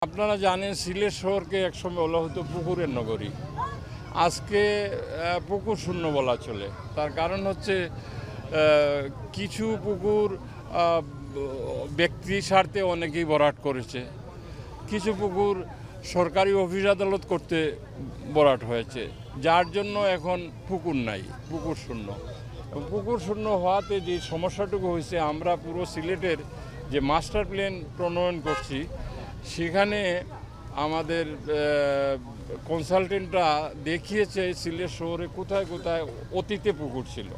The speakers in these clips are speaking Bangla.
আপনারা জানেন সিলেট শহরকে একসময় বলা হতো পুকুরের নগরী। আজকে পুকুর শূন্য বলা চলে। তার কারণ হচ্ছে কিছু পুকুর ব্যক্তি স্বার্থে অনেকেই ভরাট করেছে, কিছু পুকুর সরকারি অফিস আদালত করতে ভরাট হয়েছে, যার জন্য এখন পুকুর নাই, পুকুর শূন্য। পুকুর শূন্য হওয়াতে যে সমস্যাটুকু হয়েছে, আমরা পুরো সিলেটের যে মাস্টার প্ল্যান প্রণয়ন করছি সেখানে আমাদের কনসালটেন্টরা দেখিয়েছে সিলেট শহরে কোথায় কোথায় অতীতে পুকুর ছিল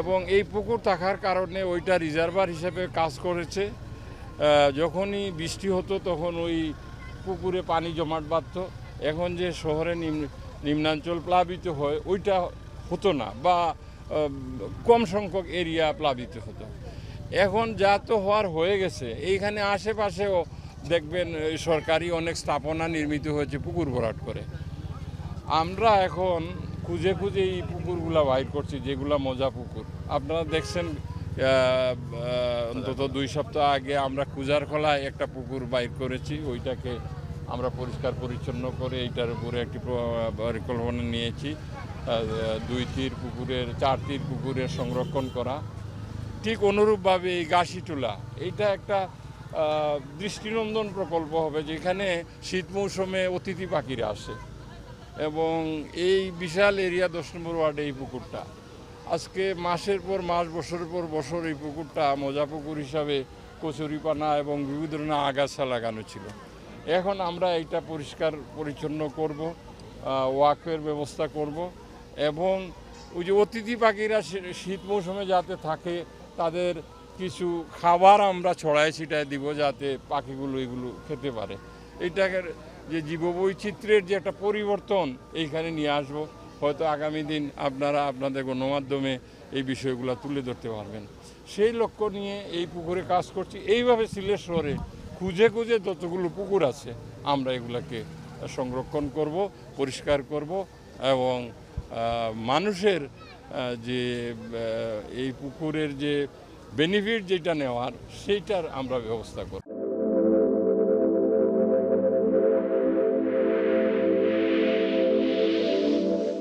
এবং এই পুকুর থাকার কারণে ওইটা রিজার্ভার হিসেবে কাজ করেছে। যখনই বৃষ্টি হতো তখন ওই পুকুরে পানি জমাট বাঁধত। এখন যে শহরে নিম্নাঞ্চল প্লাবিত হয় ওইটা হতো না, বা কম সংখ্যক এরিয়া প্লাবিত হতো। এখন যা তো হওয়ার হয়ে গেছে, এইখানে আশেপাশেও দেখবেন সরকারি অনেক স্থাপনা নির্মিত হয়েছে পুকুর ভরাট করে। আমরা এখন খুঁজে খুঁজে এই পুকুরগুলা বাইর করছি, যেগুলা মজা পুকুর। আপনারা দেখছেন অন্তত 2 সপ্তাহ আগে আমরা কুজারখলায় একটা পুকুর বাইর করেছি। ওইটাকে আমরা পরিষ্কার পরিচ্ছন্ন করে এইটার উপরে একটি পরিকল্পনা নিয়েছি 4 তীর পুকুরের সংরক্ষণ করা। ঠিক অনুরূপভাবে এই গাছিটোলা, এইটা একটা দৃষ্টিনন্দন প্রকল্প হবে, যেখানে শীত মৌসুমে অতিথি পাখিরা আসে এবং এই বিশাল এরিয়া 10 নম্বর ওয়ার্ডে এই পুকুরটা আজকে মাসের পর মাস, বছরের পর বছর এই পুকুরটা মজা পুকুর হিসাবে কচুরিপানা এবং বিভিন্ন ধরনের আগাছা লাগানো ছিল। এখন আমরা এইটা পরিষ্কার পরিচ্ছন্ন করব, ওয়াকের ব্যবস্থা করব এবং ওই যে অতিথি পাখিরা শীত মৌসুমে যাতে থাকে তাদের কিছু খাবার আমরা ছড়ায় ছিটায় দিব, যাতে পাখিগুলো এগুলো খেতে পারে। এইটাকে যে জীববৈচিত্র্যের যে একটা পরিবর্তন এইখানে নিয়ে আসবো, হয়তো আগামী দিন আপনারা আপনাদের গণমাধ্যমে এই বিষয়গুলো তুলে ধরতে পারবেন। সেই লক্ষ্য নিয়ে এই পুকুরে কাজ করছি। এইভাবে সিলেট শহরে খুঁজে খুঁজে যতগুলো পুকুর আছে আমরা এগুলাকে সংরক্ষণ করব, পরিষ্কার করব এবং মানুষের যে এই পুকুরের যে বেনিফিট যেটা নেওয়ার সেইটার আমরা ব্যবস্থা করব।